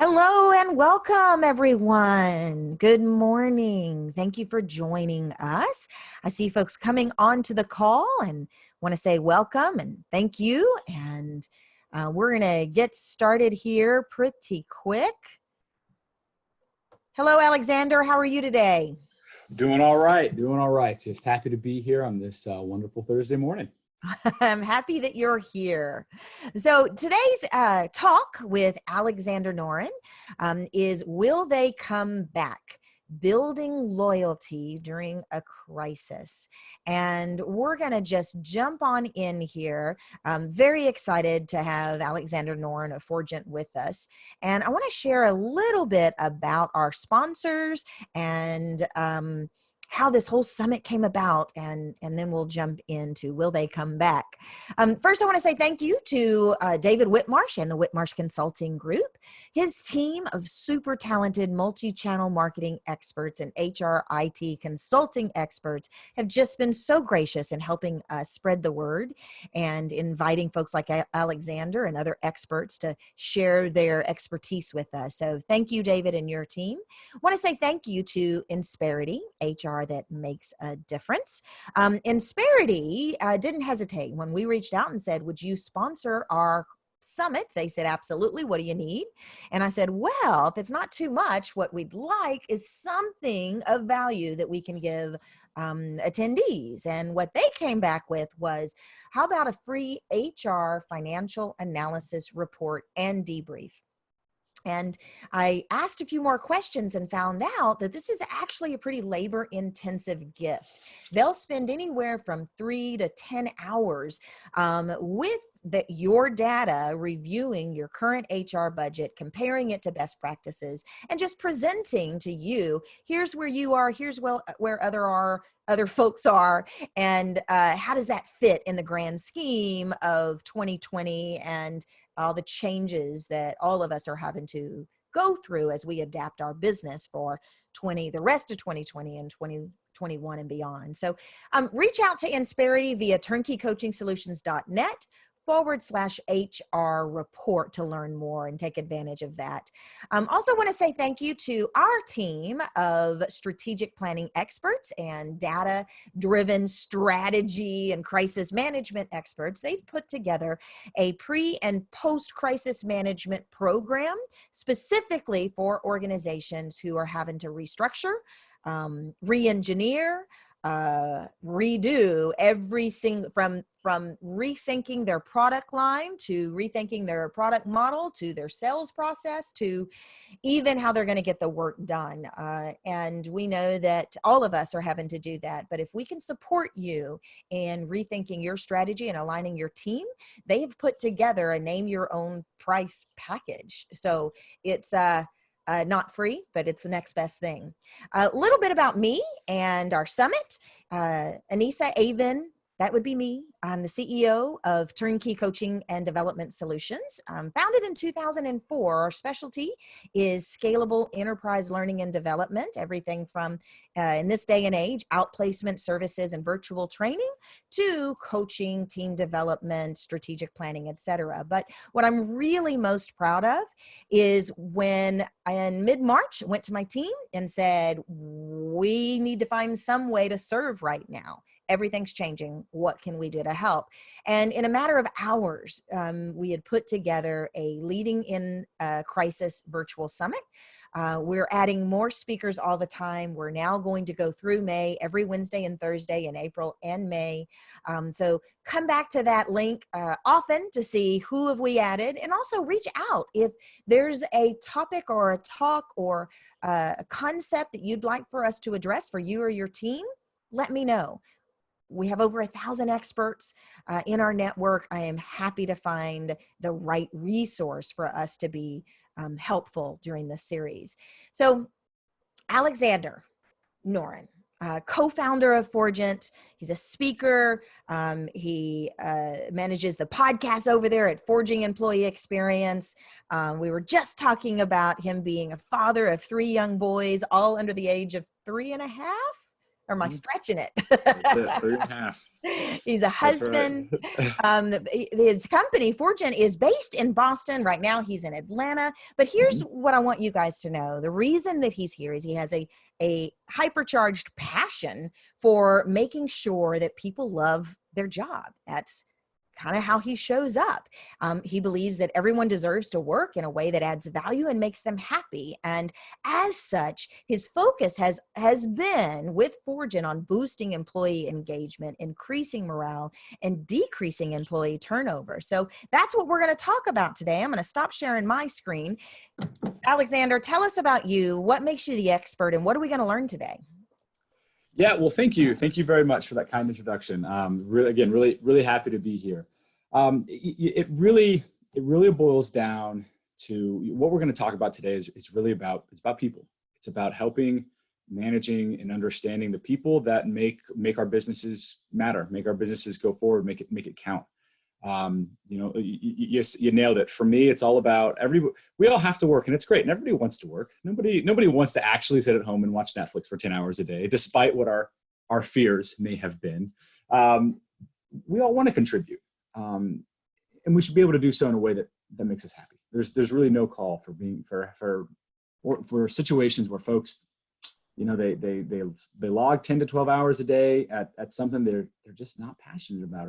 Hello and welcome, everyone. Good morning. Thank you for joining us. I see folks coming onto the call and want to say welcome and thank you. And we're going to get started here pretty quick. Hello, Alexander. How are you today? Doing all right. Doing all right. Just happy to be here on this wonderful Thursday morning. I'm happy that you're here. So today's talk with Alexander Noren is Will They Come Back? Building Loyalty During a Crisis. And we're going to just jump on in here. I'm very excited to have Alexander Noren of Forgent with us. And I want to share a little bit about our sponsors and how this whole summit came about, and then we'll jump into Will They Come Back? First, I want to say thank you to David Whitmarsh and the Whitmarsh Consulting Group. His team of super talented multi-channel marketing experts and HRIT consulting experts have just been so gracious in helping us spread the word and inviting folks like Alexander and other experts to share their expertise with us. So thank you, David, and your team. I want to say thank you to Insperity, HR that makes a difference. Insperity didn't hesitate when we reached out and said, would you sponsor our summit? They said, absolutely. What do you need? And I said, well, if it's not too much, what we'd like is something of value that we can give attendees. And what they came back with was, how about a free HR financial analysis report and debrief? And I asked a few more questions and found out that this is actually a pretty labor-intensive gift. They'll spend anywhere from 3 to 10 hours with your data, reviewing your current HR budget, comparing it to best practices, and just presenting to you, here's where you are, here's where other folks are, and how does that fit in the grand scheme of 2020 and all the changes that all of us are having to go through as we adapt our business for the rest of 2020 and 2021 and beyond. So reach out to Insperity via turnkeycoachingsolutions.net /HR report to learn more and take advantage of that. Also want to say thank you to our team of strategic planning experts and data-driven strategy and crisis management experts. They've put together a pre- and post-crisis management program specifically for organizations who are having to restructure, re-engineer, redo every single, from rethinking their product line to rethinking their product model to their sales process to even how they're going to get the work done. And we know that all of us are having to do that. But if we can support you in rethinking your strategy and aligning your team, they've put together a name your own price package. So it's not free, but it's the next best thing. A little bit about me and our summit. Anissa Avin, that would be me. I'm the CEO of Turnkey Coaching and Development Solutions. Founded in 2004, our specialty is scalable enterprise learning and development, everything from, in this day and age, outplacement services and virtual training to coaching, team development, strategic planning, etc. But what I'm really most proud of is when in mid-March, went to my team and said, we need to find some way to serve right now. Everything's changing. What can we do to help? And in a matter of hours, we had put together a Leading in Crisis virtual summit. We're adding more speakers all the time. We're now going to go through May, every Wednesday and Thursday in April and May. So come back to that link often to see who have we added, and also reach out if there's a topic or a talk or a concept that you'd like for us to address for you or your team. Let me know. We have over 1,000 experts in our network. I am happy to find the right resource for us to be helpful during this series. So Alexander Noren, co-founder of Forgent. He's a speaker. He manages the podcast over there at Forging Employee Experience. We were just talking about him being a father of 3 young boys, all under the age of 3.5. Or am I stretching it? That's it, 3.5. He's a That's right. husband. His company, Fortune, is based in Boston. Right now, he's in Atlanta. But here's what I want you guys to know. The reason that he's here is he has a hypercharged passion for making sure that people love their job. That's kind of how he shows up. He believes that everyone deserves to work in a way that adds value and makes them happy. And as such, his focus has been with Fortune on boosting employee engagement, increasing morale, and decreasing employee turnover. So that's what we're going to talk about today. I'm going to stop sharing my screen. Alexander, tell us about you. What makes you the expert, and what are we going to learn today? Yeah, well, thank you. Thank you very much for that kind introduction. Really happy to be here. It really boils down to what we're going to talk about today is really about, it's about people. It's about helping, managing, and understanding the people that make our businesses matter, make our businesses go forward, make it count. You nailed it. For me, it's all about we all have to work, and it's great. And everybody wants to work. Nobody wants to actually sit at home and watch Netflix for 10 hours a day, despite what our fears may have been. We all want to contribute. And we should be able to do so in a way that makes us happy. There's really no call for situations where folks, they log 10 to 12 hours a day at something they're just not passionate about,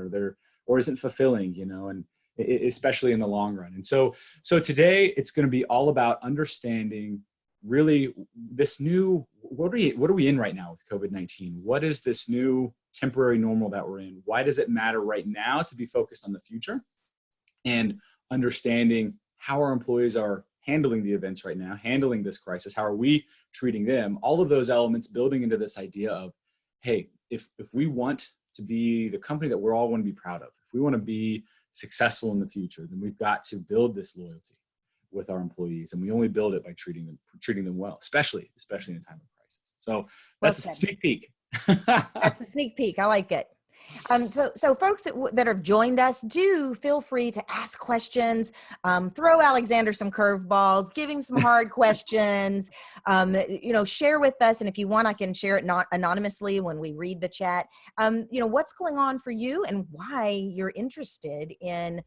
or isn't fulfilling, and especially in the long run. And so today it's going to be all about understanding really this new, what are we in right now with COVID-19? What is this new temporary normal that we're in? Why does it matter right now to be focused on the future? And understanding how our employees are handling the events right now, handling this crisis, how are we treating them? All of those elements building into this idea of, hey, if we want to be the company that we're all going to be proud of, if we want to be successful in the future, then we've got to build this loyalty with our employees, and we only build it by treating them well, especially in a time of crisis. So that's a sneak peek. That's a sneak peek. I like it. So folks that have joined us, do feel free to ask questions, throw Alexander some curveballs, give him some hard questions, share with us. And if you want, I can share it not anonymously when we read the chat, what's going on for you and why you're interested in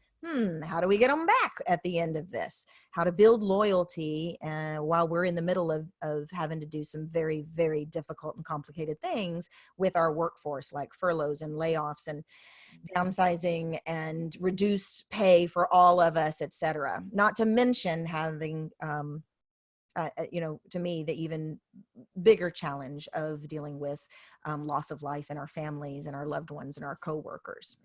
how do we get them back at the end of this? How to build loyalty while we're in the middle of having to do some very, very difficult and complicated things with our workforce, like furloughs and layoffs and downsizing and reduced pay for all of us, et cetera. Not to mention having, to me, the even bigger challenge of dealing with loss of life in our families and our loved ones and our coworkers.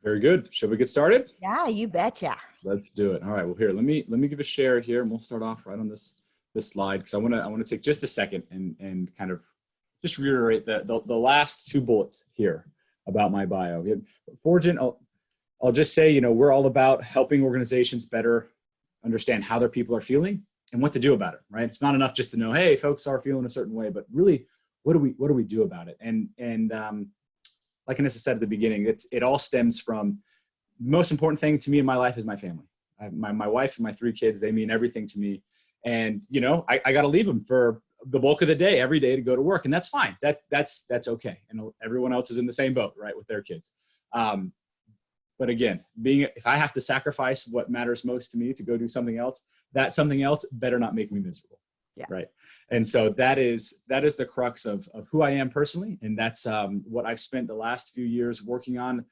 Very good. Shall we get started? Yeah, you betcha. Let's do it. All right. Well, here, let me give a share here, and we'll start off right on this slide, because I want to take just a second and kind of just reiterate the last two bullets here about my bio. Fortune, I'll just say, we're all about helping organizations better understand how their people are feeling and what to do about it. Right? It's not enough just to know, hey, folks are feeling a certain way, but really, what do we do about it? And like Anissa said at the beginning, it all stems from the most important thing to me in my life is my family. My wife and my 3 kids, they mean everything to me. And, I got to leave them for the bulk of the day, every day, to go to work. And that's fine. That's okay. And everyone else is in the same boat, right, with their kids. But again, if I have to sacrifice what matters most to me to go do something else, that something else better not make me miserable. Yeah. Right. And so that is the crux of who I am personally. And that's what I've spent the last few years working on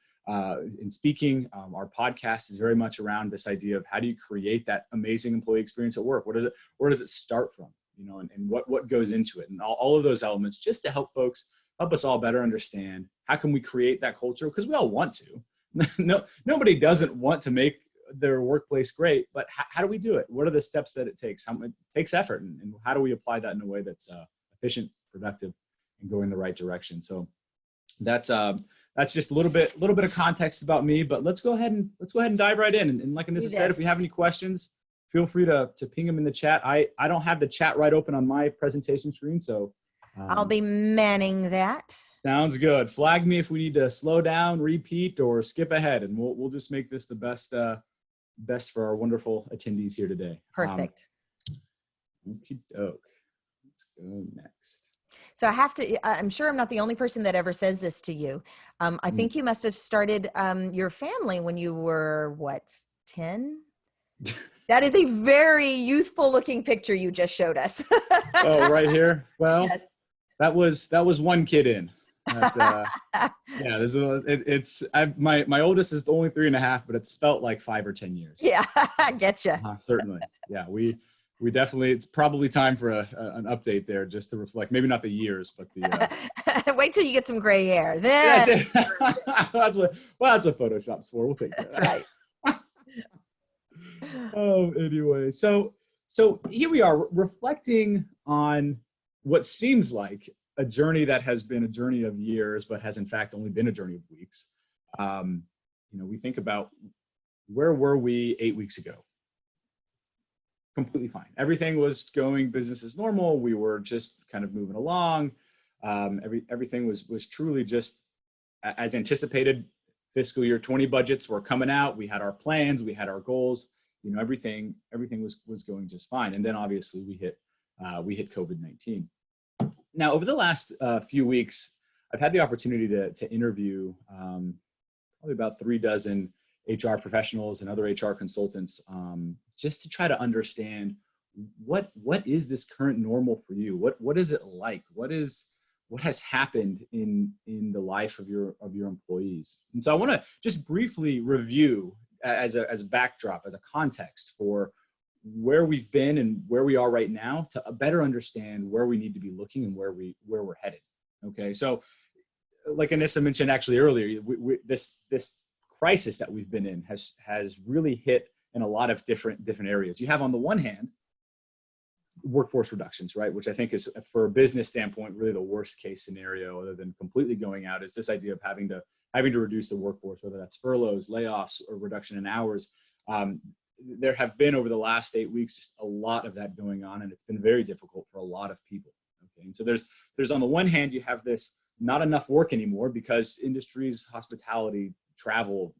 in speaking. Our podcast is very much around this idea of how do you create that amazing employee experience at work? Where does it start from? And what goes into it, and all of those elements, just to help us all better understand how can we create that culture? Because we all want to. Nobody doesn't want to make their workplace great, but how do we do it? What are the steps that it takes? It takes effort, and how do we apply that in a way that's efficient, productive, and going the right direction? So that's just a little bit of context about me. But let's go ahead and dive right in. And like Anissa said, if you have any questions, feel free to ping them in the chat. I don't have the chat right open on my presentation screen, so I'll be manning that. Sounds good. Flag me if we need to slow down, repeat, or skip ahead, and we'll just make this the best for our wonderful attendees here today. Perfect. Okey-doke. Let's go next. So I have to, I'm sure I'm not the only person that ever says this to you. I think you must have started your family when you were, what, 10? That is a very youthful looking picture you just showed us. Oh, right here. Well, Yes. that was one kid in. That, yeah, my oldest is only 3.5, but it's felt like 5 or 10 years. Yeah, I get you. Certainly. Yeah, we definitely, it's probably time for an update there just to reflect, maybe not the years, but the wait till you get some gray hair. that's Then it. that's what Photoshop's for. We'll take care of that's that. right. Oh, anyway, so here we are reflecting on what seems like a journey that has been a journey of years, but has in fact only been a journey of weeks. We think about, where were we 8 weeks ago? Completely fine. Everything was going business as normal. We were just kind of moving along. Everything was truly just as anticipated. Fiscal year 20 budgets were coming out. We had our plans. We had our goals. Everything was going just fine. And then obviously we hit COVID-19. Now, over the last few weeks, I've had the opportunity to interview probably about 36 HR professionals and other HR consultants, just to try to understand what is this current normal for you? What is it like? What has happened in the life of your employees? And so I want to just briefly review as a backdrop, as a context for where we've been and where we are right now, to better understand where we need to be looking and where we're headed. Okay, so like Anissa mentioned actually earlier, this crisis that we've been in has really hit in a lot of different areas. You have, on the one hand, workforce reductions, right? Which I think is, for a business standpoint, really the worst case scenario, other than completely going out, is this idea of having to reduce the workforce, whether that's furloughs, layoffs, or reduction in hours. There have been, over the last 8 weeks, just a lot of that going on, and it's been very difficult for a lot of people. Okay, and so there's on the one hand, you have this not enough work anymore because industries, hospitality, travel,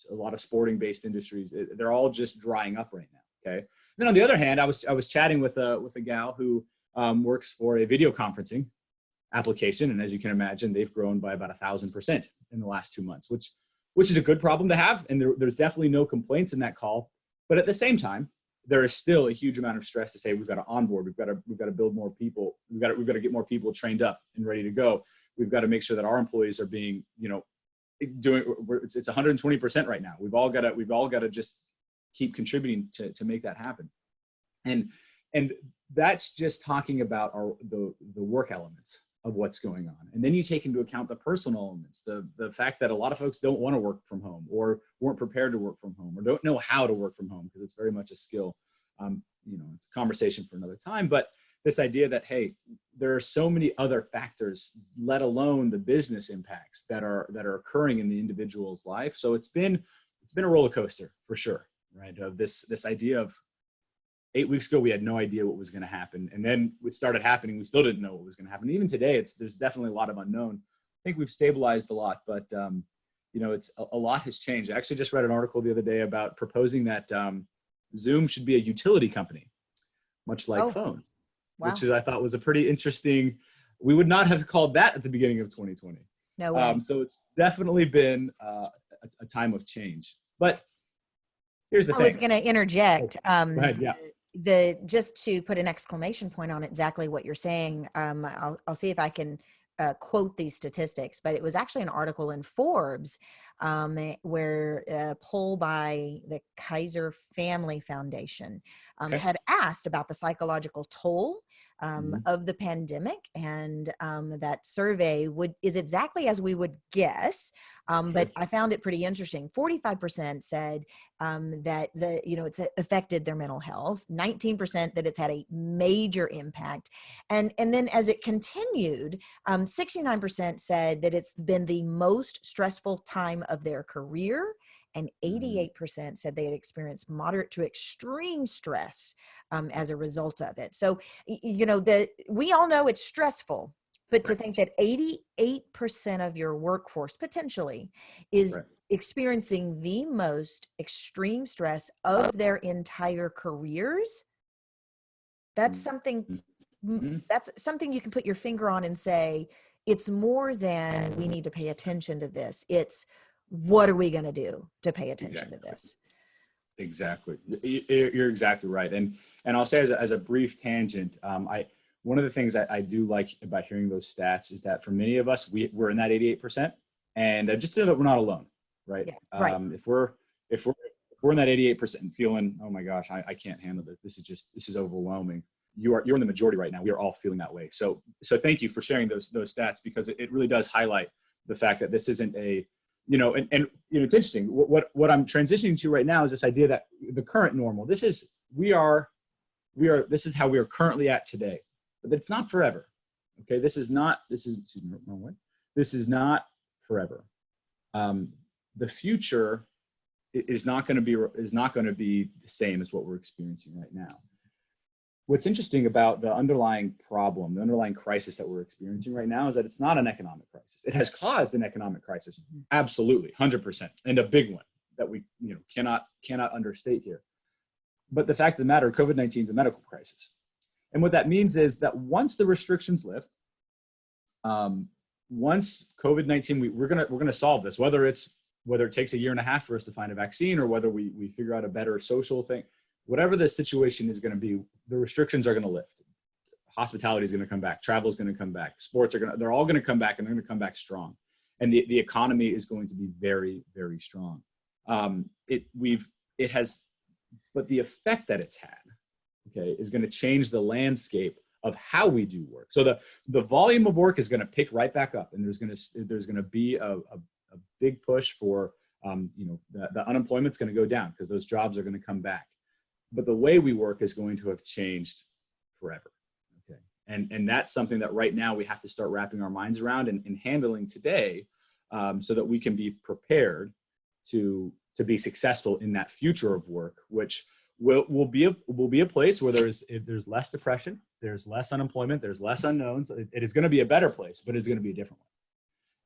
a lot of sporting based industries, they're all just drying up right now. Okay. Then on the other hand, I was chatting with a gal who works for a video conferencing application, and as you can imagine, they've grown by about 1,000% in the last 2 months, which is a good problem to have, and there's definitely no complaints in that call. But at the same time, there is still a huge amount of stress to say we've got to onboard, we've got to build more people, we've got to get more people trained up and ready to go. We've got to make sure that our employees are being, it's 120% right now. We've all got to just keep contributing to make that happen. And that's just talking about the work elements of what's going on. And then you take into account the personal elements, the fact that a lot of folks don't want to work from home, or weren't prepared to work from home, or don't know how to work from home, because it's very much a skill. It's a conversation for another time, but this idea that, hey, there are so many other factors, let alone the business impacts that are occurring in the individual's life. So it's been a roller coaster for sure, right? Of this idea of 8 weeks ago, we had no idea what was going to happen. And then it started happening. We still didn't know what was going to happen. Even today, there's definitely a lot of unknown. I think we've stabilized a lot, but it's a lot has changed. I actually just read an article the other day about proposing that Zoom should be a utility company, much like phones, wow. which I thought was a pretty interesting. We would not have called that at the beginning of 2020. No way. So it's definitely been a time of change. But here's the thing. I was going to interject. Go ahead, yeah. Just to put an exclamation point on exactly what you're saying. I'll see if I can quote these statistics, but it was actually an article in Forbes where a poll by the Kaiser Family Foundation had asked about the psychological toll of the pandemic, and that survey is exactly as we would guess, but I found it pretty interesting. 45% said that it's affected their mental health, 19% that it's had a major impact, and then as it continued, 69% said that it's been the most stressful time of their career, and 88% said they had experienced moderate to extreme stress as a result of it. So, we all know it's stressful, but to think that 88% of your workforce potentially is experiencing the most extreme stress of their entire careers, that's something Mhm. That's something you can put your finger on and say, it's more than we need to pay attention to this. It's what are we going to do to pay attention to Exactly. this? Exactly. You're exactly right. And I'll say as a brief tangent, one of the things that I do like about hearing those stats is that for many of us, we're in that 88%, and just to know that we're not alone, right? Yeah, right. If we're in that 88% and feeling, oh my gosh, I can't handle it. This is overwhelming. You're in the majority right now. We are all feeling that way. So thank you for sharing those stats, because it really does highlight the fact that this isn't a, and it's interesting. What I'm transitioning to right now is this idea that the current normal, this is how we are currently at today, but it's not forever. Okay. Excuse me, wrong way. This is not forever. The future is not going to be the same as what we're experiencing right now. What's interesting about the underlying problem, the underlying crisis that we're experiencing right now, is that it's not an economic crisis. It has caused an economic crisis, absolutely, 100%, and a big one that we cannot understate here. But the fact of the matter, COVID-19 is a medical crisis, and what that means is that once the restrictions lift, once COVID-19, we're gonna solve this. Whether it takes a year and a half for us to find a vaccine, or whether we figure out a better social thing. Whatever the situation is going to be, the restrictions are going to lift. Hospitality is going to come back. Travel is going to come back. Sports they're all going to come back, and they're going to come back strong. And the economy is going to be very, very strong. But the effect that it's had, okay, is going to change the landscape of how we do work. So the volume of work is going to pick right back up, and there's going to be a big push for, the unemployment's going to go down because those jobs are going to come back. But the way we work is going to have changed forever. Okay. And that's something that right now we have to start wrapping our minds around and handling today, so that we can be prepared to be successful in that future of work, which will be a place where there's less depression, there's less unemployment, there's less unknowns. It is going to be a better place, but it's going to be a different one.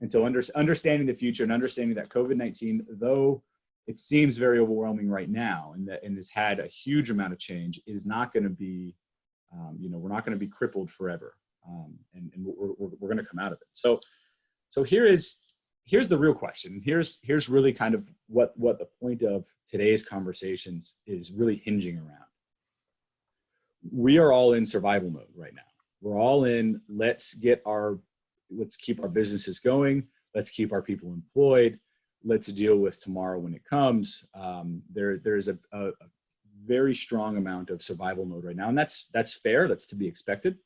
And so understanding the future and understanding that COVID-19, though it seems very overwhelming right now, and has had a huge amount of change, is not going to be, we're not going to be crippled forever, and we're going to come out of it. So here's the real question. Here's really kind of what the point of today's conversations is really hinging around. We are all in survival mode right now. We're all in, let's keep our businesses going. Let's keep our people employed. Let's deal with tomorrow when it comes. There's a very strong amount of survival mode right now, and that's fair. That's to be expected.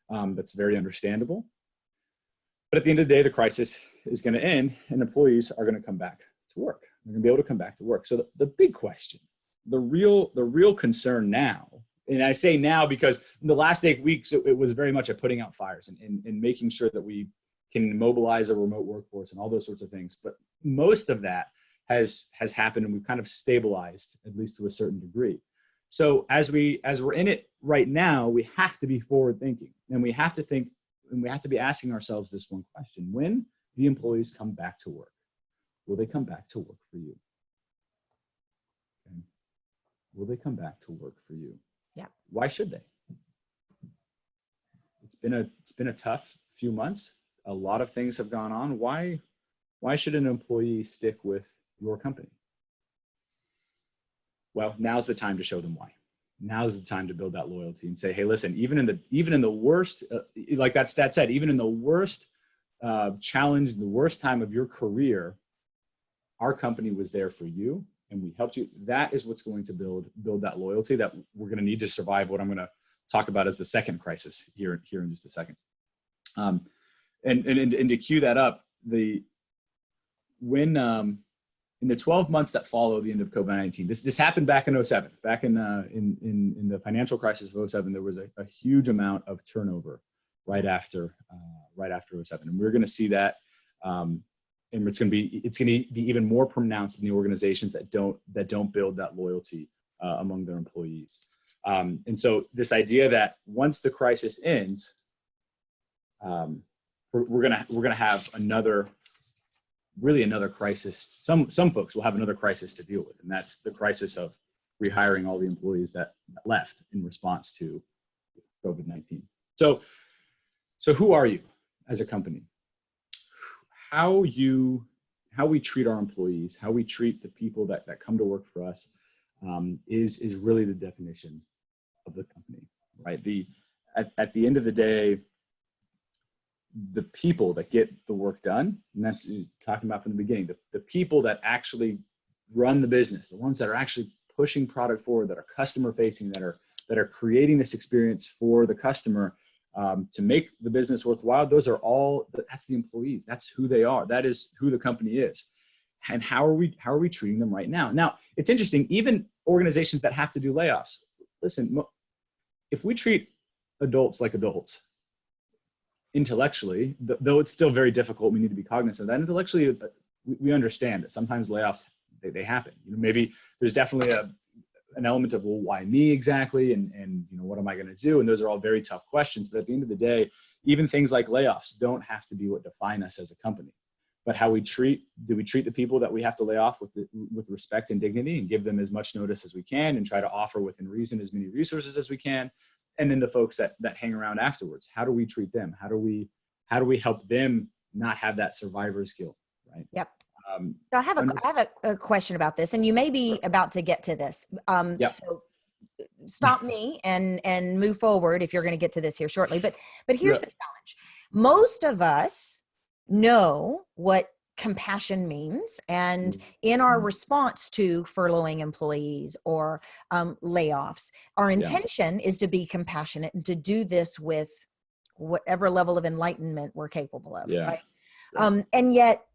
That's very understandable. But at the end of the day, the crisis is going to end, and employees are going to come back to work. They're going to be able to come back to work. So the big question, the real concern now, and I say now because in the last 8 weeks, it was very much a putting out fires and making sure that we can mobilize a remote workforce and all those sorts of things. But most of that has happened, and we've kind of stabilized, at least to a certain degree. So as we're in it right now, we have to be forward thinking, and we have to be asking ourselves this one question: when the employees come back to work, will they come back to work for you? Okay. Will they come back to work for you? Yeah. Why should they? It's been a tough few months. A lot of things have gone on. Why should an employee stick with your company? Well, now's the time to show them why. Now's the time to build that loyalty and say, hey, listen, even in the worst, like that stat said, even in the worst challenge, the worst time of your career, our company was there for you and we helped you. That is what's going to build that loyalty that we're going to need to survive what I'm going to talk about as the second crisis here in just a second. And to cue that up, in the 12 months that follow the end of COVID-19, this happened back in 2007. Back in the financial crisis of 2007, there was a huge amount of turnover right after 2007, and we're going to see that, and it's going to be even more pronounced in the organizations that don't build that loyalty among their employees. And so this idea that once the crisis ends, we're gonna have another crisis. Some folks will have another crisis to deal with, and that's the crisis of rehiring all the employees that left in response to COVID-19. So, so who are you as a company? How we treat our employees, how we treat the people that come to work for us, is really the definition of the company, right? At the end of the day, the people that get the work done, and that's talking about from the beginning, the people that actually run the business, the ones that are actually pushing product forward, that are customer facing, that are creating this experience for the customer, to make the business worthwhile. That's the employees. That's who they are. That is who the company is. And how are we treating them right now? Now, it's interesting, even organizations that have to do layoffs, listen, if we treat adults like adults, intellectually, though it's still very difficult, we need to be cognizant of that. Intellectually, we understand that sometimes layoffs, they happen. Maybe there's definitely an element of, well, why me exactly? And what am I going to do? And those are all very tough questions. But at the end of the day, even things like layoffs don't have to be what define us as a company. But do we treat the people that we have to lay off with respect and dignity, and give them as much notice as we can, and try to offer within reason as many resources as we can? And then the folks that hang around afterwards, how do we treat them? How do we help them not have that survivor's guilt, right? Yep. So I have a question about this, and you may be about to get to this. Yep. So stop me and move forward if you're going to get to this here shortly. But here's the challenge. Most of us know what compassion means, and in our response to furloughing employees or layoffs, our intention is to be compassionate and to do this with whatever level of enlightenment we're capable of, right? And yet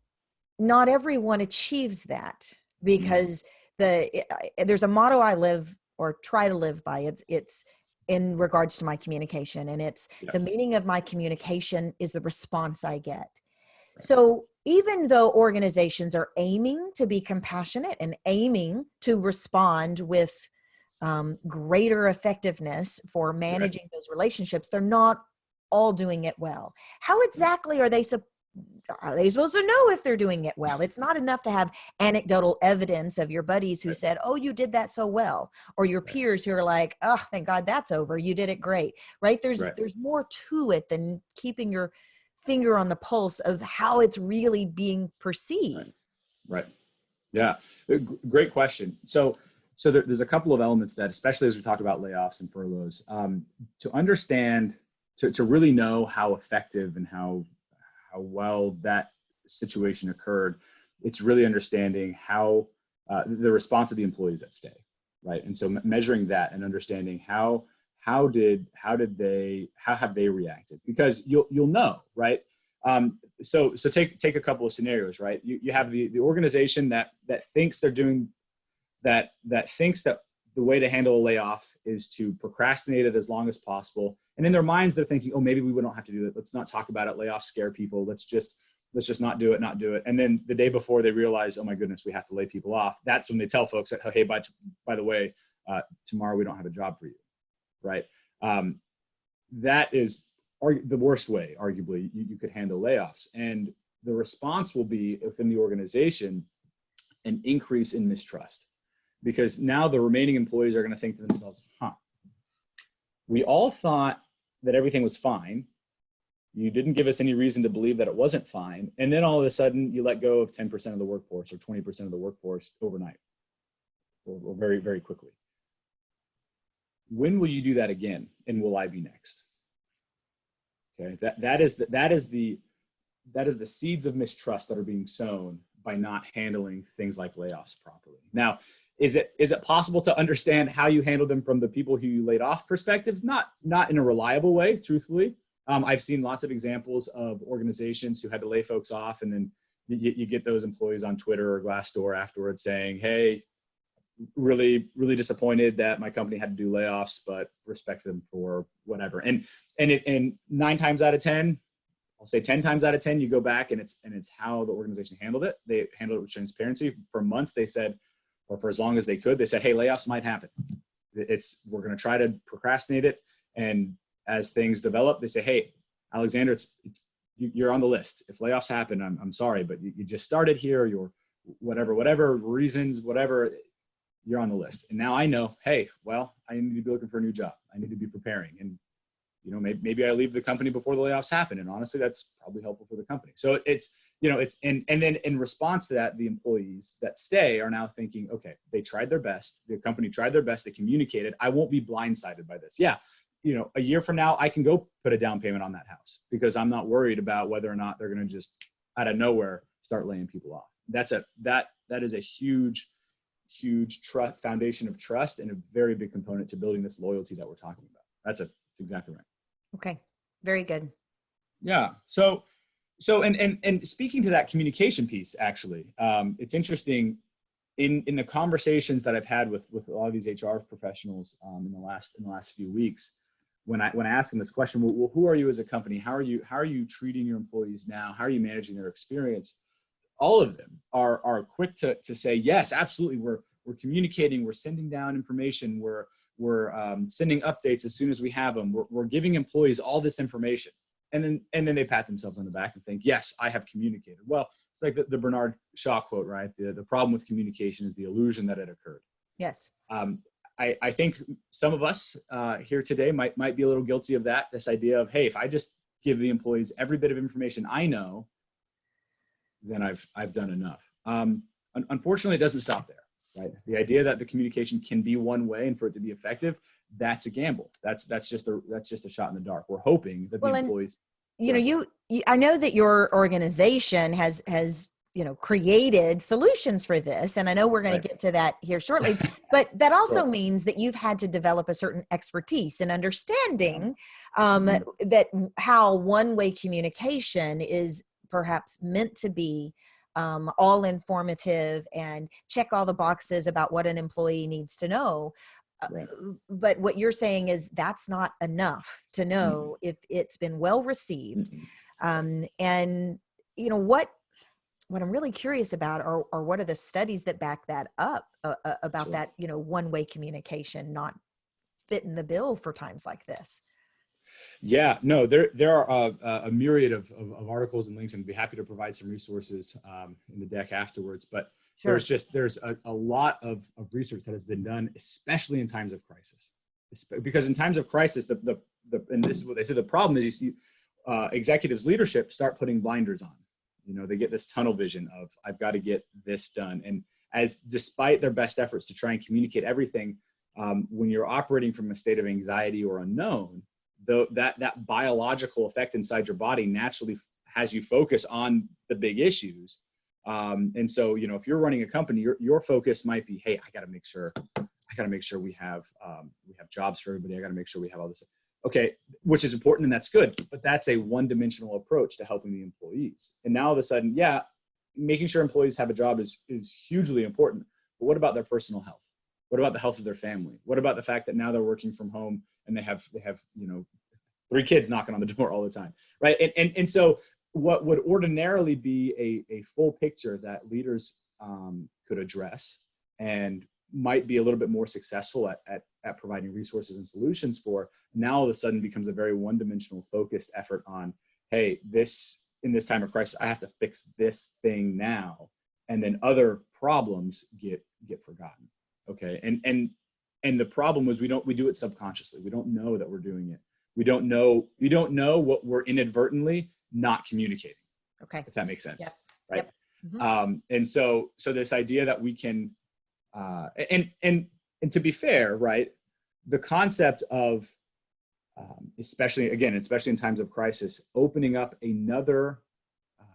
not everyone achieves that, because there's a motto I live or try to live by. It's in regards to my communication, and it's the meaning of my communication is the response I get. So even though organizations are aiming to be compassionate and aiming to respond with greater effectiveness for managing those relationships, they're not all doing it well. How exactly are they supposed to know if they're doing it well? It's not enough to have anecdotal evidence of your buddies who said, oh, you did that so well, or your peers who are like, oh, thank God that's over, you did it great, right? There's more to it than keeping your finger on the pulse of how it's really being perceived. Right. Yeah. Great question. So there's a couple of elements that, especially as we talk about layoffs and furloughs, to understand, to really know how effective and how well that situation occurred, it's really understanding how the response of the employees that stay, right? And so measuring that and understanding how have they reacted? Because you'll know, right? So take a couple of scenarios, right? You have the organization that thinks they're doing that thinks that the way to handle a layoff is to procrastinate it as long as possible. And in their minds, they're thinking, oh, maybe we don't have to do that. Let's not talk about it. Layoffs scare people. Let's just not do it. And then the day before they realize, oh my goodness, we have to lay people off. That's when they tell folks that, hey, by the way, tomorrow we don't have a job for you. Right. That is the worst way, arguably, you could handle layoffs. And the response will be within the organization an increase in mistrust, because now the remaining employees are going to think to themselves, we all thought that everything was fine. You didn't give us any reason to believe that it wasn't fine. And then all of a sudden you let go of 10% of the workforce or 20% of the workforce overnight or very, very quickly. When will you do that again? And will I be next? Okay, that is the seeds of mistrust that are being sown by not handling things like layoffs properly. Now, is it possible to understand how you handle them from the people who you laid off perspective? Not in a reliable way, truthfully. I've seen lots of examples of organizations who had to lay folks off, and then you get those employees on Twitter or Glassdoor afterwards saying, hey, really, really disappointed that my company had to do layoffs, but respect them for whatever. And 9 times out of 10, I'll say 10 times out of 10, you go back and it's how the organization handled it. They handled it with transparency. For months, they said, or for as long as they could, they said, hey, layoffs might happen. We're going to try to procrastinate it. And as things develop, they say, hey, Alexander, you're on the list. If layoffs happen, I'm sorry, but you just started here, you're whatever reasons, whatever, you're on the list. And now I know, hey, well, I need to be looking for a new job. I need to be preparing. And maybe I leave the company before the layoffs happen. And honestly, that's probably helpful for the company. So and then in response to that, the employees that stay are now thinking, okay, they tried their best. The company tried their best. They communicated. I won't be blindsided by this. Yeah. A year from now, I can go put a down payment on that house because I'm not worried about whether or not they're going to just out of nowhere start laying people off. That is a huge foundation of trust and a very big component to building this loyalty that we're talking about. That's exactly right. Okay. Very good. Yeah. So and speaking to that communication piece, actually, it's interesting in the conversations that I've had with a lot of these HR professionals in the last few weeks, when I ask them this question, well, who are you as a company? How are you treating your employees now? How are you managing their experience? All of them are quick to say, yes, absolutely. We're communicating. We're sending down information. We're sending updates as soon as we have them. We're giving employees all this information. And then they pat themselves on the back and think, yes, I have communicated. Well, it's like the Bernard Shaw quote, right? The problem with communication is the illusion that it occurred. Yes. I think some of us here today might be a little guilty of that. This idea of, hey, if I just give the employees every bit of information I know, then I've done enough. Unfortunately, it doesn't stop there, right? The idea that the communication can be one way and for it to be effective, that's a gamble. That's just a shot in the dark. We're hoping that the employees. I know that your organization has created solutions for this, and I know we're going to get to that here shortly. But that also means that you've had to develop a certain expertise and understanding that how one-way communication is perhaps meant to be all informative and check all the boxes about what an employee needs to know. But what you're saying is that's not enough to know if it's been well received. And what I'm really curious about are what are the studies that back that up about that, one-way communication not fitting the bill for times like this. Yeah, no, there are a myriad of articles and links, and I'd be happy to provide some resources in the deck afterwards. But there's a lot of research that has been done, especially in times of crisis, because in times of crisis, and this is what they say, the problem is you see executives, leadership start putting blinders on. They get this tunnel vision of I've got to get this done, and despite their best efforts to try and communicate everything, when you're operating from a state of anxiety or unknown, that biological effect inside your body naturally has you focus on the big issues. And so, if you're running a company, your focus might be, hey, I got to make sure we have jobs for everybody. I got to make sure we have all this. Okay, which is important and that's good, but that's a one-dimensional approach to helping the employees. And now all of a sudden, yeah, making sure employees have a job is hugely important. But what about their personal health? What about the health of their family? What about the fact that now they're working from home and they have 3 kids knocking on the door all the time, right? And so what would ordinarily be a full picture that leaders could address and might be a little bit more successful at providing resources and solutions for, now all of a sudden becomes a very one-dimensional focused effort on, hey, in this time of crisis, I have to fix this thing now, and then other problems get forgotten. Okay, and the problem was we do it subconsciously. We don't know that we're doing it. We don't know what we're inadvertently not communicating. Okay, if that makes sense, right? Yep. Mm-hmm. And so this idea that we can, and to be fair, right, the concept of especially in times of crisis, opening up another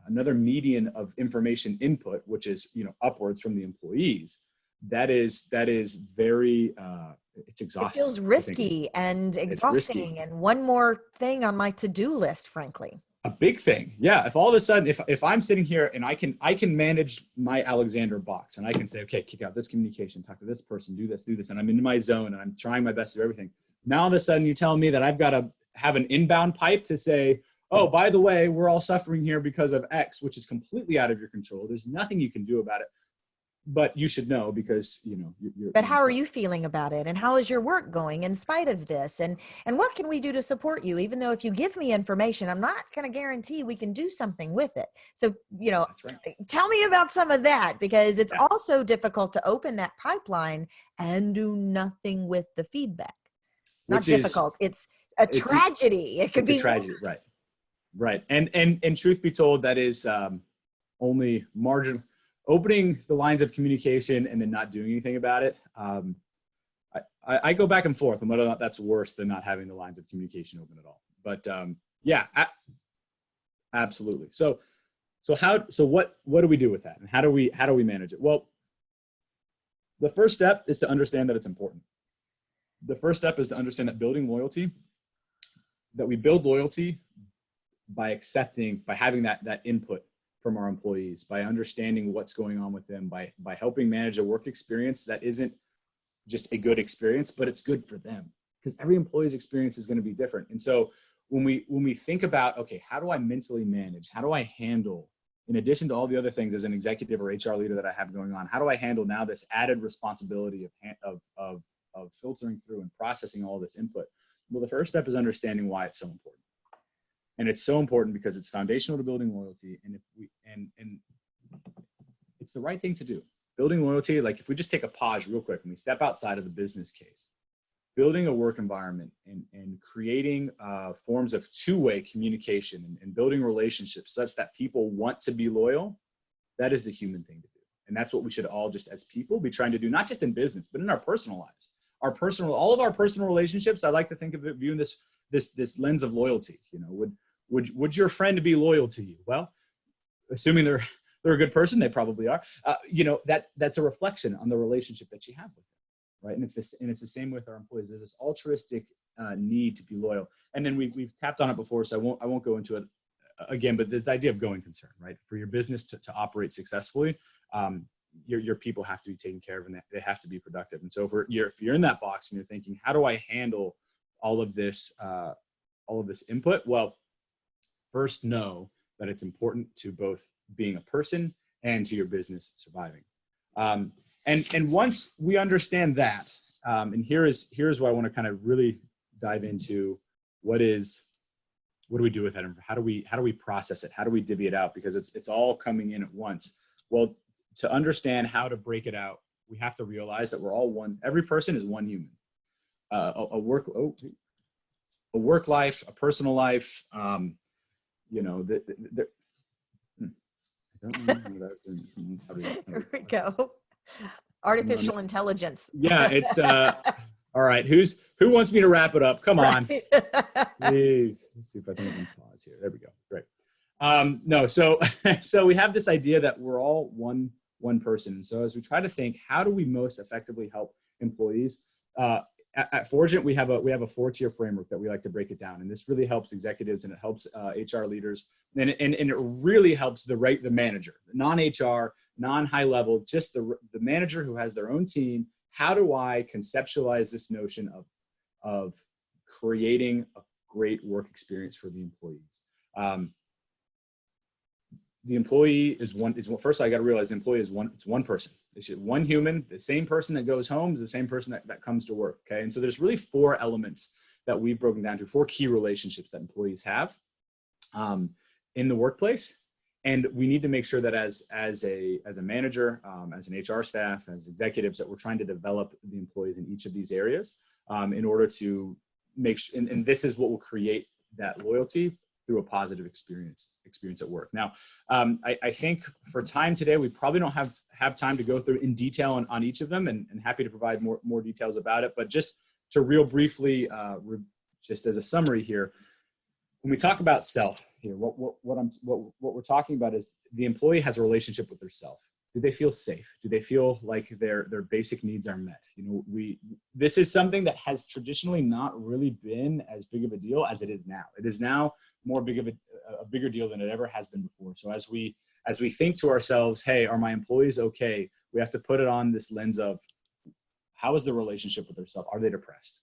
median of information input, which is upwards from the employees. That is very it's exhausting. It feels risky and exhausting, and one more thing on my to-do list, frankly. A big thing. Yeah. If all of a sudden, if I'm sitting here and I can manage my Alexander box and I can say, okay, kick out this communication, talk to this person, do this, and I'm in my zone and I'm trying my best to do everything. Now all of a sudden you tell me that I've got to have an inbound pipe to say, oh, by the way, we're all suffering here because of X, which is completely out of your control. There's nothing you can do about it. But you should know because, But how are you feeling about it? And how is your work going in spite of this? And what can we do to support you? Even though if you give me information, I'm not going to guarantee we can do something with it. So, That's right. Tell me about some of that, because it's also difficult to open that pipeline and do nothing with the feedback. Not difficult. It's a tragedy. It could be a tragedy, worse. Right. And truth be told, that is only marginal. Opening the lines of communication and then not doing anything about it. I go back and forth on whether or not that's worse than not having the lines of communication open at all. But yeah, absolutely. So what do we do with that, and how do we manage it? Well, the first step is to understand that it's important. The first step is to understand that we build loyalty by having that input from our employees, by understanding what's going on with them, by helping manage a work experience that isn't just a good experience, but it's good for them, because every employee's experience is going to be different. And so when we think about, okay, how do I mentally manage? How do I handle, in addition to all the other things as an executive or HR leader that I have going on, how do I handle now this added responsibility of filtering through and processing all this input? Well, the first step is understanding why it's so important. And it's so important because it's foundational to building loyalty. And and it's the right thing to do. Building loyalty, like if we just take a pause real quick and we step outside of the business case, building a work environment and creating forms of two-way communication and building relationships such that people want to be loyal, that is the human thing to do. And that's what we should all, just as people, be trying to do, not just in business, but in our personal lives. All of our personal relationships, I like to think of it, viewing this lens of loyalty. You know, would your friend be loyal to you? Well, assuming they're a good person, they probably are. You know, that's a reflection on the relationship that you have with them, right? And it's the same with our employees. There's this altruistic need to be loyal, and then we've tapped on it before, so I won't go into it again. But the idea of going concern, right? For your business to operate successfully, your people have to be taken care of, and they have to be productive. And so if you're in that box and you're thinking, how do I handle all of this input? Well, first, know that it's important to both being a person and to your business surviving. And once we understand that, and here's where I want to kind of really dive into what do we do with that, and how do we process it? How do we divvy it out? Because it's all coming in at once. Well, to understand how to break it out, we have to realize that we're all one. Every person is one human. A work life, a personal life. You know, I don't remember what I was doing. Here we go. Artificial intelligence. Yeah, it's all right. Who wants me to wrap it up? Come on. Please. Let's see if I can pause here. There we go. Great. No, so we have this idea that we're all one person. And so as we try to think, how do we most effectively help employees? At Forgent, we have a 4-tier framework that we like to break it down, and this really helps executives, and it helps HR leaders, and it really helps the manager, the non-HR, non-high level, just the manager who has their own team. How do I conceptualize this notion of creating a great work experience for the employees? The employee is first I got to realize the employee is one person. It's just one human. The same person that goes home is the same person that comes to work. Okay. And so there's really 4 elements that we've broken down to, 4 key relationships that employees have in the workplace. And we need to make sure that as a manager, as an HR staff, as executives, that we're trying to develop the employees in each of these areas in order to make sure, and this is what will create that loyalty through a positive experience at work. Now, I think for time today, we probably don't have time to go through in detail on each of them, and happy to provide more details about it. But just to real briefly, just as a summary here, when we talk about self here, what we're talking about is the employee has a relationship with their self. Do they feel safe? Do they feel like their basic needs are met? You know, this is something that has traditionally not really been as big of a deal as it is now. It is now more big of a bigger deal than it ever has been before. So as we think to ourselves, hey, are my employees okay? We have to put it on this lens of, how is the relationship with their self? Are they depressed?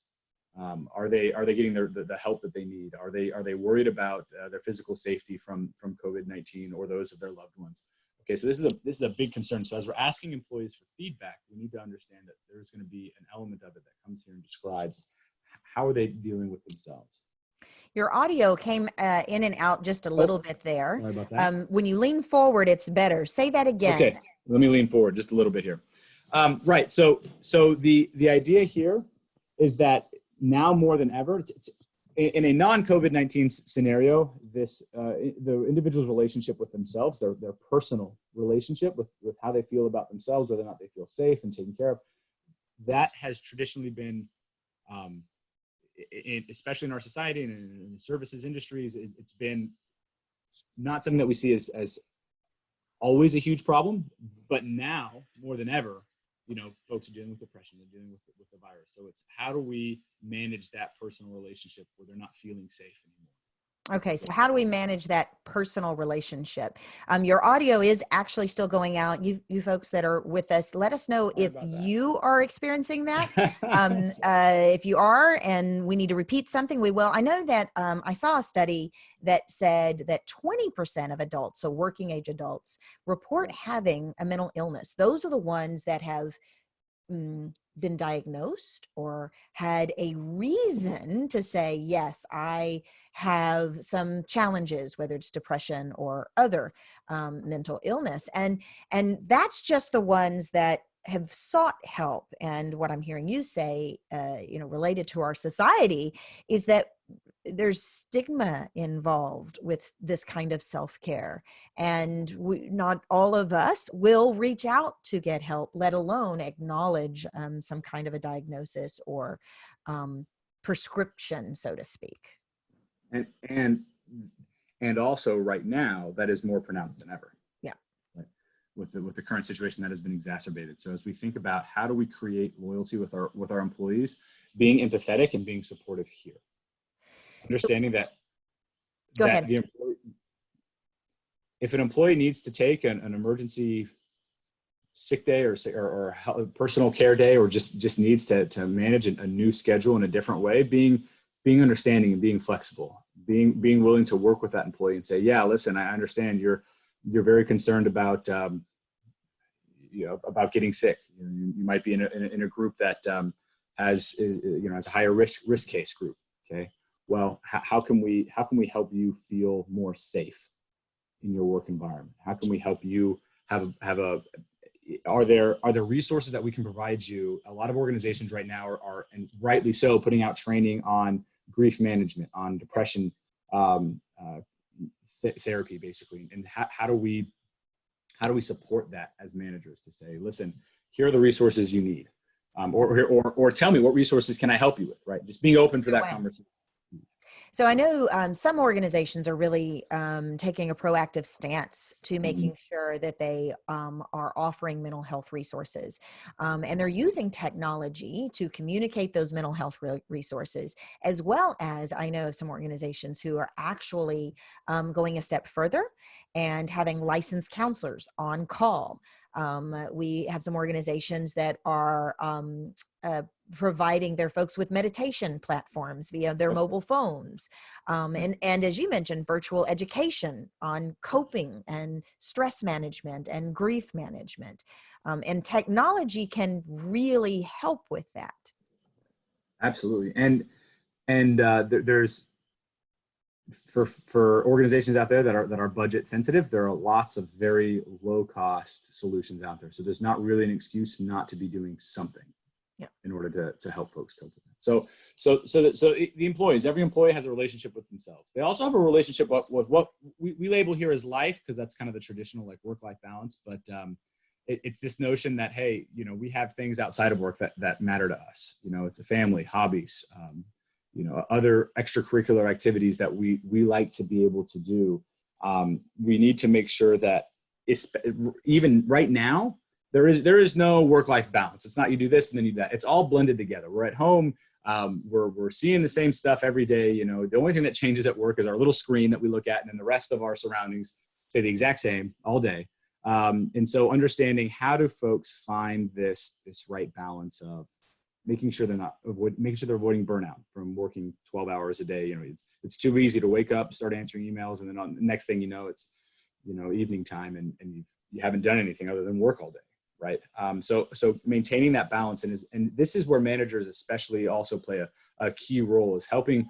Are they getting the help that they need? Are they worried about their physical safety from COVID-19 or those of their loved ones? Okay, so this is a big concern. So as we're asking employees for feedback, we need to understand that there's going to be an element of it that comes here and describes how are they dealing with themselves. Your audio came in and out just a little bit there. Sorry about that. When you lean forward, it's better. Say that again. Okay, let me lean forward just a little bit here. Right, so the idea here is that now more than ever, in a non-COVID-19 scenario, the individual's relationship with themselves, their personal relationship with how they feel about themselves, whether or not they feel safe and taken care of, that has traditionally been, especially in our society and in the services industries, it's been not something that we see as always a huge problem, but now more than ever, folks are dealing with depression, they're dealing with the virus. So it's how do we manage that personal relationship where they're not feeling safe anymore? Okay, so how do we manage that personal relationship? Your audio is actually still going out. You folks that are with us, let us know if you are experiencing that. If you are and we need to repeat something, we will. I know that I saw a study that said that 20% of adults, so working age adults, report having a mental illness. Those are the ones that have been diagnosed or had a reason to say, yes, I have some challenges, whether it's depression or other mental illness. And that's just the ones that have sought help. And what I'm hearing you say, related to our society, is that there's stigma involved with this kind of self-care, and not all of us will reach out to get help, let alone acknowledge some kind of a diagnosis or prescription, so to speak. And also right now that is more pronounced than ever. Yeah. Right? With the current situation that has been exacerbated. So as we think about how do we create loyalty with our employees, being empathetic and being supportive here. Understanding that Go ahead. If an employee needs to take an emergency sick day or personal care day, or just needs to manage a new schedule in a different way, being understanding and being flexible, being willing to work with that employee and say, yeah, listen, I understand you're very concerned about about getting sick. You might be in a group that has a higher risk case group. Okay. Well, how can we help you feel more safe in your work environment? How can we help you are there resources that we can provide you? A lot of organizations right now are and rightly so, putting out training on grief management, on depression therapy, basically. And how do we support that as managers to say, listen, here are the resources you need, or tell me what resources can I help you with, right? Just being open for that conversation. So I know some organizations are really taking a proactive stance to making sure that they are offering mental health resources. And they're using technology to communicate those mental health resources, as well as I know of some organizations who are actually going a step further and having licensed counselors on call. We have some organizations that are providing their folks with meditation platforms via their mobile phones. And as you mentioned, virtual education on coping and stress management and grief management. And technology can really help with that. Absolutely. And there's, for organizations out there that are budget sensitive, there are lots of very low cost solutions out there. So there's not really an excuse not to be doing something in order to help folks cope with it. So the employees, every employee has a relationship with themselves. They also have a relationship with what we label here as life, because that's kind of the traditional like work-life balance. But it's this notion that, hey, we have things outside of work that matter to us. It's a family, hobbies, other extracurricular activities that we like to be able to do. We need to make sure that even right now, there is no work-life balance. It's not you do this and then you do that. It's all blended together. We're at home. We're seeing the same stuff every day. The only thing that changes at work is our little screen that we look at, and then the rest of our surroundings stay the exact same all day. And so understanding how do folks find this right balance of making sure they're avoiding burnout from working 12 hours a day. It's too easy to wake up, start answering emails, and then on the next thing it's evening time, and you haven't done anything other than work all day. Right. So maintaining that balance, and this is where managers especially also play a key role, is helping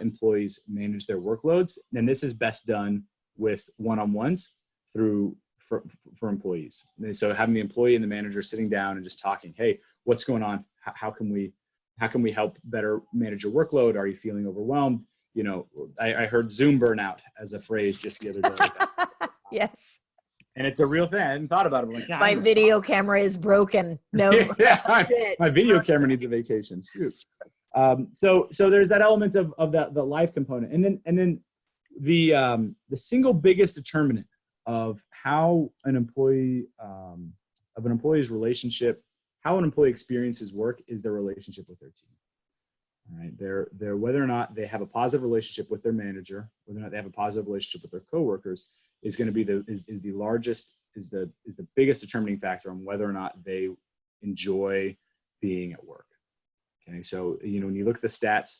employees manage their workloads. And this is best done with one-on-ones for employees. And so having the employee and the manager sitting down and just talking, hey, what's going on? How can we how can we help better manage your workload? Are you feeling overwhelmed? You know, I heard Zoom burnout as a phrase just the other day. Yes. And it's a real thing. I hadn't thought about it. I'm like, yeah, My video camera is broken. No, yeah, that's it. my video camera needs a vacation. Shoot. So there's that element of the life component, and then the single biggest determinant of how an employee of an employee's relationship, how an employee experiences work, is their relationship with their team. All right, they're whether or not they have a positive relationship with their manager, whether or not they have a positive relationship with their coworkers, is going to be the biggest determining factor on whether or not they enjoy being at work. Okay, so when you look at the stats,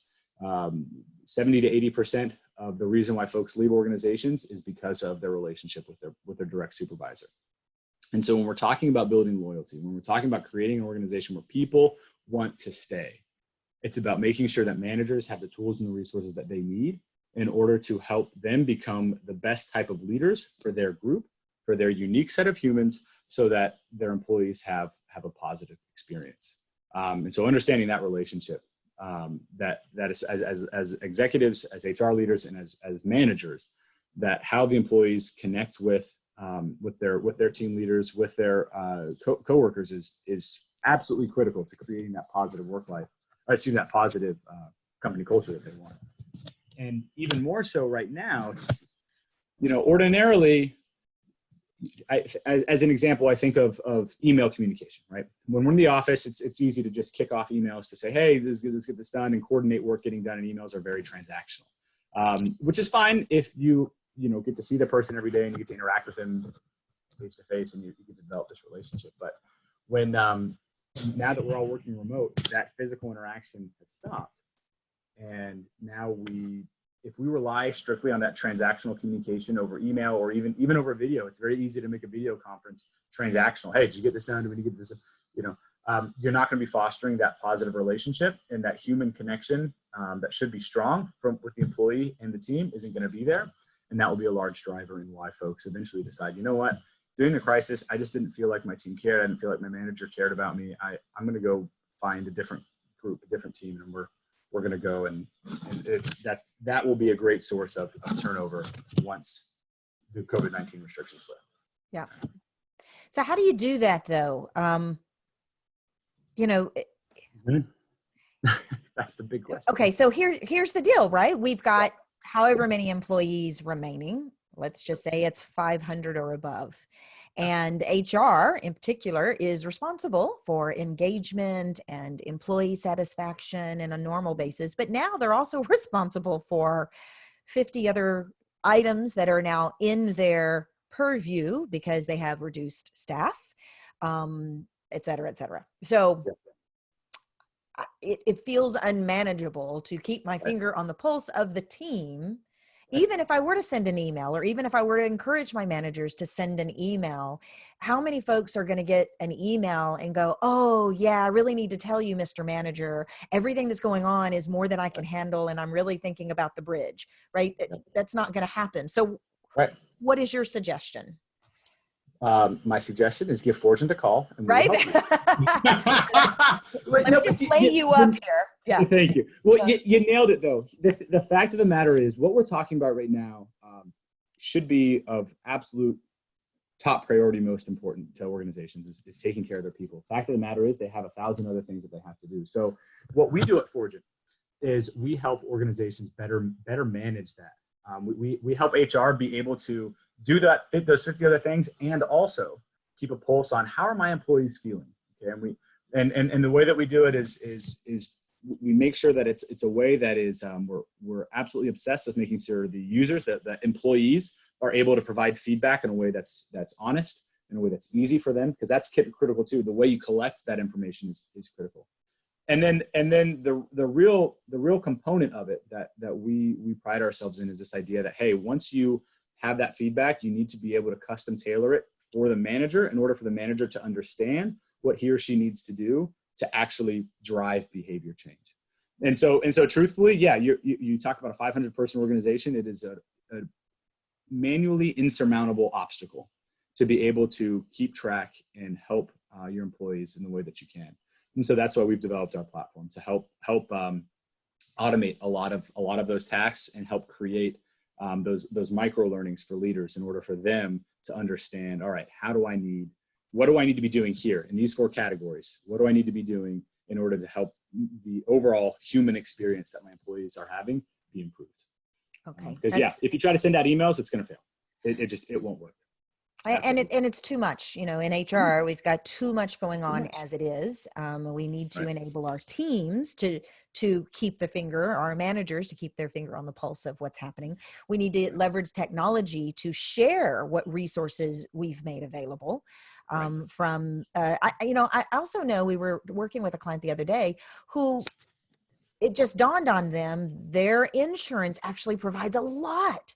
70 to 80% of the reason why folks leave organizations is because of their relationship with their direct supervisor. And so when we're talking about building loyalty, when we're talking about creating an organization where people want to stay, it's about making sure that managers have the tools and the resources that they need in order to help them become the best type of leaders for their group, for their unique set of humans, so that their employees have a positive experience. And so understanding that relationship, that is as executives, as HR leaders, and as managers, that how the employees connect with their team leaders, with their coworkers is absolutely critical to creating that positive work life. That positive company culture that they want. And even more so right now, ordinarily, as an example, I think of email communication, right? When we're in the office, it's easy to just kick off emails to say, hey, let's get this done, and coordinate work getting done, and emails are very transactional, which is fine if you get to see the person every day and you get to interact with them face to face and you get to develop this relationship. But when now that we're all working remote, that physical interaction has stopped. And now if we rely strictly on that transactional communication over email or even over video, it's very easy to make a video conference transactional. Hey, did you get this done? Do we need to get this? You're not going to be fostering that positive relationship, and that human connection that should be strong with the employee and the team isn't going to be there. And that will be a large driver in why folks eventually decide, you know what, during the crisis, I just didn't feel like my team cared. I didn't feel like my manager cared about me. I'm going to go find a different group, a different team, and we're going to go, and it's that will be a great source of turnover once the COVID-19 restrictions lift. Yeah. So how do you do that though? That's the big question. Okay. So here's the deal, right? We've got however many employees remaining. Let's just say it's 500 or above. And HR in particular is responsible for engagement and employee satisfaction in a normal basis. But now they're also responsible for 50 other items that are now in their purview because they have reduced staff, et cetera, et cetera. So it feels unmanageable to keep my finger on the pulse of the team. Even if I were to send an email, or even if I were to encourage my managers to send an email, how many folks are going to get an email and go, oh yeah, I really need to tell you, Mr. Manager, everything that's going on is more than I can handle, and I'm really thinking about the bridge, right? That's not going to happen. So what is your suggestion? My suggestion is give Fortune a call. And right? Let me just lay you up here. Yeah. Thank you. Well, you nailed it, though. The fact of the matter is, what we're talking about right now should be of absolute top priority, most important to organizations is taking care of their people. Fact of the matter is, they have 1,000 other things that they have to do. So what we do at Fortune is we help organizations better manage that. We help HR be able to do those 50 other things, and also keep a pulse on how are my employees feeling. Okay, and the way that we do it is we make sure that it's a way that is we're absolutely obsessed with making sure the users, the employees, are able to provide feedback in a way that's honest, in a way that's easy for them, because that's critical too. The way you collect that information is critical. And then the real component of it that we pride ourselves in is this idea that, hey, once you have that feedback, you need to be able to custom tailor it for the manager in order for the manager to understand what he or she needs to do to actually drive behavior change. And so truthfully, yeah, you talk about a 500-person organization. It is a manually insurmountable obstacle to be able to keep track and help your employees in the way that you can. And so that's why we've developed our platform to help automate a lot of those tasks and help create those micro learnings for leaders in order for them to understand, all right, what do I need to be doing here in these 4 categories? What do I need to be doing in order to help the overall human experience that my employees are having be improved? Okay. Because if you try to send out emails, it's going to fail. It won't work. And it's too much, in HR, we've got too much going on as it is. We need to enable our teams to keep our managers to keep their finger on the pulse of what's happening. We need to leverage technology to share what resources we've made available. I also know we were working with a client the other day who it just dawned on them, their insurance actually provides a lot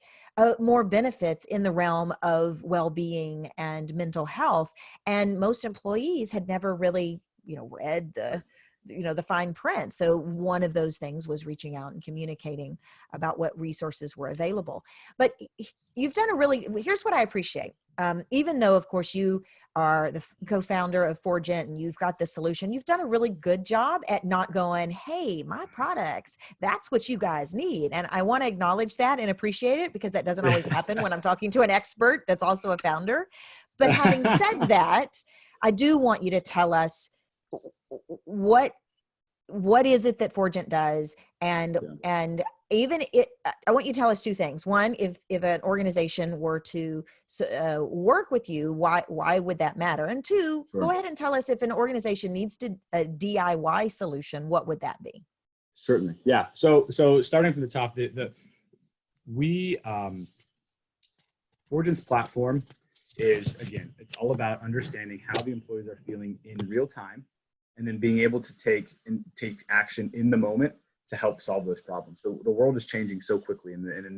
more benefits in the realm of well-being and mental health. And most employees had never really, read the fine print. So one of those things was reaching out and communicating about what resources were available. But you've done here's what I appreciate. Even though, of course, you are the co-founder of Forgent and you've got the solution, you've done a really good job at not going, hey, my products, that's what you guys need. And I want to acknowledge that and appreciate it, because that doesn't always happen when I'm talking to an expert that's also a founder. But having said that, I do want you to tell us what is it that Forgent does, and even I want you to tell us 2 things. One, if an organization were to work with you, why would that matter? And 2, Go ahead and tell us, if an organization needs a DIY solution, what would that be? Certainly, yeah. So starting from the top, Forgent's platform is, again, it's all about understanding how the employees are feeling in real time, and then being able to take action in the moment to help solve those problems. The world is changing so quickly, and an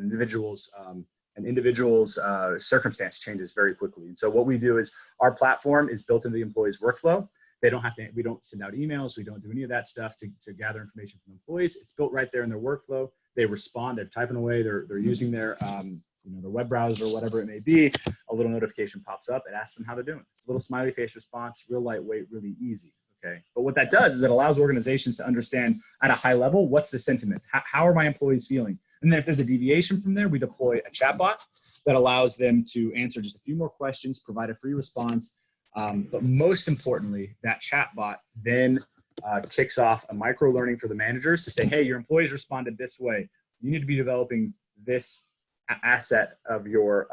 individual's circumstance changes very quickly. And so what we do is, our platform is built into the employee's workflow. We don't send out emails. We don't do any of that stuff to gather information from employees. It's built right there in their workflow. They respond, they're typing away, they're using their their web browser or whatever it may be. A little notification pops up. It asks them how they're doing. It's a little smiley face response, real lightweight, really easy. Okay. But what that does is it allows organizations to understand at a high level, what's the sentiment? How are my employees feeling? And then if there's a deviation from there, we deploy a chatbot that allows them to answer just a few more questions, provide a free response. But most importantly, that chatbot then kicks off a micro learning for the managers to say, hey, your employees responded this way. You need to be developing this asset of your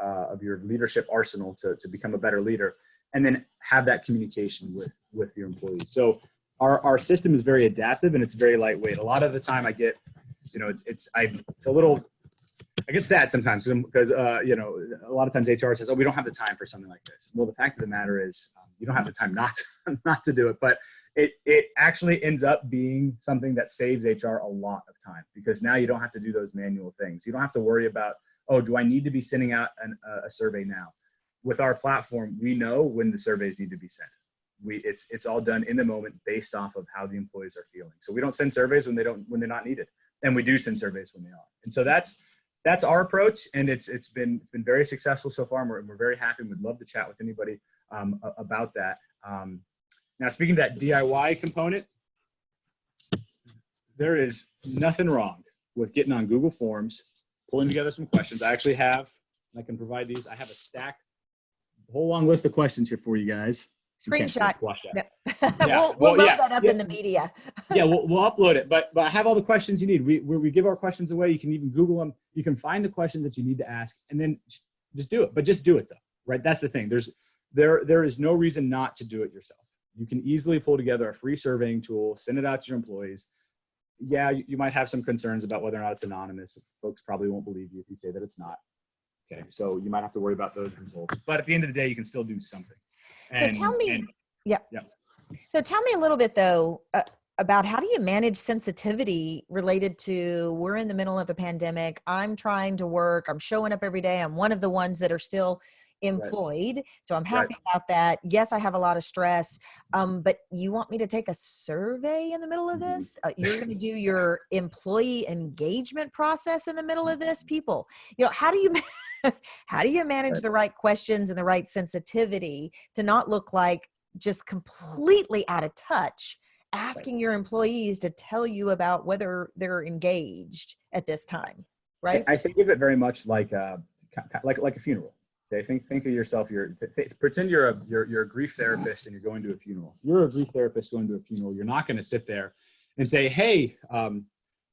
leadership arsenal to become a better leader, and then have that communication with your employees. So our system is very adaptive and it's very lightweight. A lot of the time I get, I get sad sometimes because a lot of times HR says, oh, we don't have the time for something like this. Well, the fact of the matter is you don't have the time not to do it, but it actually ends up being something that saves HR a lot of time, because now you don't have to do those manual things. You don't have to worry about, oh, do I need to be sending out a survey now? With our platform, we know when the surveys need to be sent. It's all done in the moment based off of how the employees are feeling. So we don't send surveys when they're not needed, and we do send surveys when they are. And so that's our approach, and it's been very successful so far, and we're very happy. We'd love to chat with anybody about that. Now, speaking of that DIY component, there is nothing wrong with getting on Google Forms, pulling together some questions. I actually have, and I can provide these. I have a whole long list of questions here for you guys. Screenshot. Yeah. We'll load that up in the media. Yeah, we'll upload it. But I have all the questions you need. We give our questions away. You can even Google them. You can find the questions that you need to ask, and then just do it. But just do it though, right? That's the thing. There is no reason not to do it yourself. You can easily pull together a free surveying tool, send it out to your employees. Yeah, you might have some concerns about whether or not it's anonymous. Folks probably won't believe you if you say that it's not. Okay, so you might have to worry about those results. But at the end of the day, you can still do something. So tell me a little bit though about how do you manage sensitivity related to, we're in the middle of a pandemic. I'm trying to work. I'm showing up every day. I'm one of the ones that are still employed. Right. So I'm happy about that. Yes, I have a lot of stress. But you want me to take a survey in the middle of this? You're going to do your employee engagement process in the middle of this? People, how do you manage the right questions and the right sensitivity to not look like just completely out of touch asking your employees to tell you about whether they're engaged at this time, right? I think of it very much like like a funeral. Okay, think of yourself. Pretend you're a grief therapist and you're going to a funeral. If you're a grief therapist going to a funeral, you're not going to sit there and say, "Hey,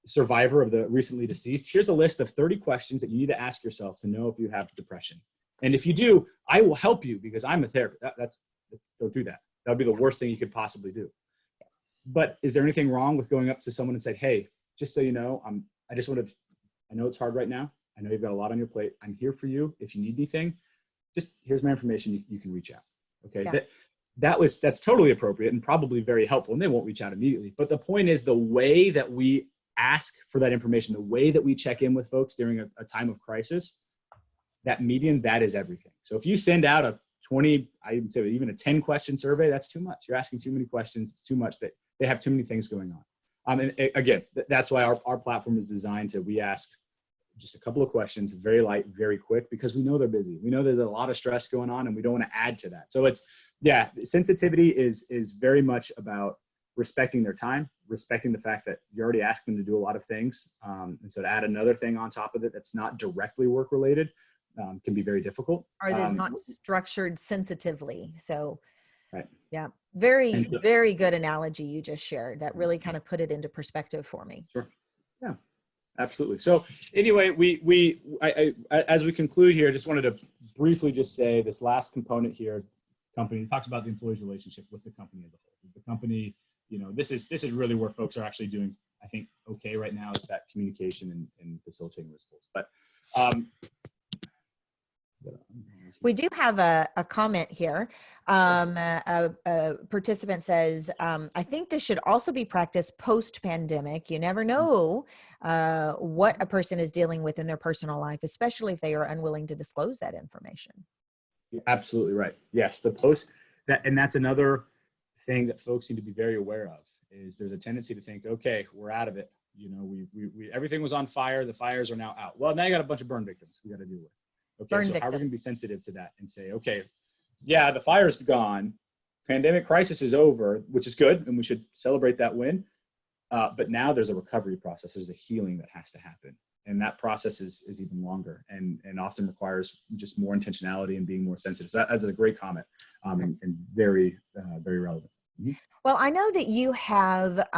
survivor of the recently deceased, here's a list of 30 questions that you need to ask yourself to know if you have depression. And if you do, I will help you because I'm a therapist." Don't do that. That would be the worst thing you could possibly do. But is there anything wrong with going up to someone and saying, "Hey, just so you know, I know it's hard right now. I know you've got a lot on your plate. I'm here for you. If you need anything, just here's my information. You can reach out." Okay. Yeah. That's totally appropriate and probably very helpful. And they won't reach out immediately. But the point is the way that we ask for that information, the way that we check in with folks during a time of crisis, that median, that is everything. So if you send out a 20, I even say even a 10 question survey, that's too much. You're asking too many questions. It's too much. That they have too many things going on. And again, that's why our platform is designed to, we ask just a couple of questions, very light, very quick, because we know they're busy. We know there's a lot of stress going on and we don't want to add to that. So sensitivity is very much about respecting their time, respecting the fact that you already asked them to do a lot of things. And so to add another thing on top of it that's not directly work related can be very difficult. Or it is not structured sensitively. So, right. Yeah, very good analogy you just shared. That really kind of put it into perspective for me. Sure. Yeah, absolutely. So anyway, I as we conclude here, I just wanted to briefly just say this last component here. Company talks about the employee's relationship with the company as a whole. Is the company, this is really where folks are actually doing, I think, okay right now, is that communication and facilitating results. But we do have a comment here. A participant says, I think this should also be practiced post-pandemic. You never know what a person is dealing with in their personal life, especially if they are unwilling to disclose that information. You're absolutely right. Yes, and that's another thing that folks need to be very aware of, is there's a tendency to think, okay, we're out of it. We everything was on fire. The fires are now out. Well, now you got a bunch of burn victims we got to deal with. Okay, so how are we going to be sensitive to that and say, okay, yeah, the fire's gone, pandemic crisis is over, which is good, and we should celebrate that win. But now there's a recovery process. There's a healing that has to happen. And that process is even longer and often requires just more intentionality and being more sensitive. So that's a great comment and very, very relevant. Mm-hmm. Well, I know that you have,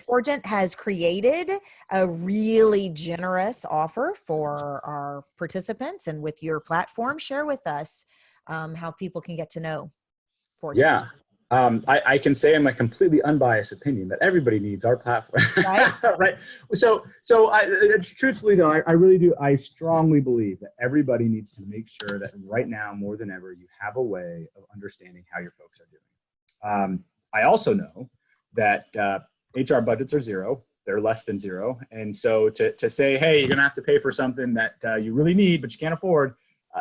Forgent has created a really generous offer for our participants, and with your platform, share with us how people can get to know Forgent. Yeah. I can say in my completely unbiased opinion that everybody needs our platform. Right. Right. So truthfully though, I really do. I strongly believe that everybody needs to make sure that right now, more than ever, you have a way of understanding how your folks are doing. I also know that HR budgets are zero. They're less than zero. And so to say, hey, you're going to have to pay for something that you really need, but you can't afford,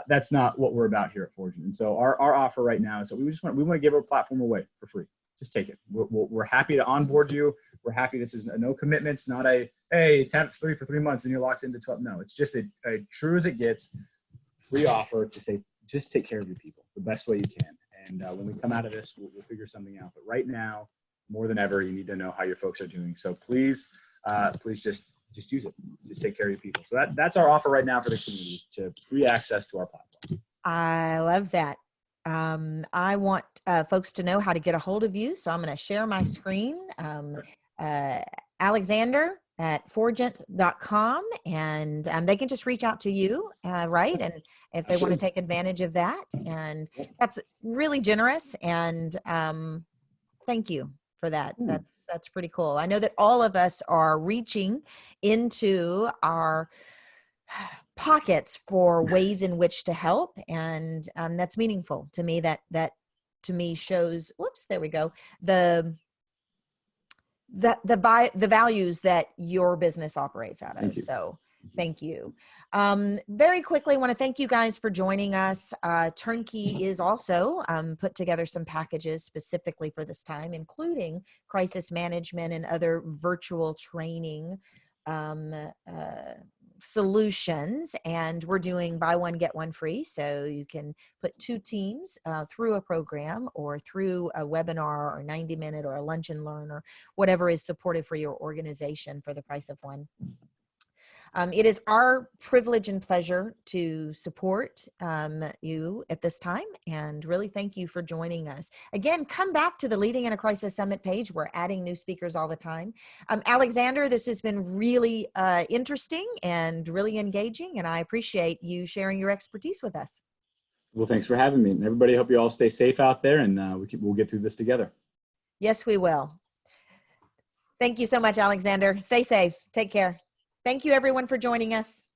that's not what we're about here at Forgent. And so our offer right now is that we want to give our platform away for free. Just take it. We're happy to onboard you. We're happy. This is no commitments, not hey, tap free for 3 months and you're locked into 12. No, it's just a true as it gets free offer to say, just take care of your people the best way you can. And when we come out of this, we'll figure something out. But right now, more than ever, you need to know how your folks are doing. So please just use it. Just take care of your people. So that's our offer right now for the community, to free access to our platform. I love that. I want folks to know how to get a hold of you. So I'm going to share my screen. Alexander at forgent.com, and they can just reach out to you, right? And if they want to take advantage of that, and that's really generous. And thank you for that. That's pretty cool. I know that all of us are reaching into our pockets for ways in which to help, and that's meaningful to me. That to me shows, whoops, there we go, the values that your business operates out of. So thank you. Very quickly, I want to thank you guys for joining us. Turnkey is also put together some packages specifically for this time, including crisis management and other virtual training solutions, and we're doing buy one, get one free. So you can put 2 teams through a program or through a webinar or 90-minute or a lunch and learn or whatever is supportive for your organization for the price of one. It is our privilege and pleasure to support you at this time, and really thank you for joining us. Again, come back to the Leading in a Crisis Summit page. We're adding new speakers all the time. Alexander, this has been really interesting and really engaging, and I appreciate you sharing your expertise with us. Well, thanks for having me. And everybody, I hope you all stay safe out there, and we'll get through this together. Yes, we will. Thank you so much, Alexander. Stay safe. Take care. Thank you, everyone, for joining us.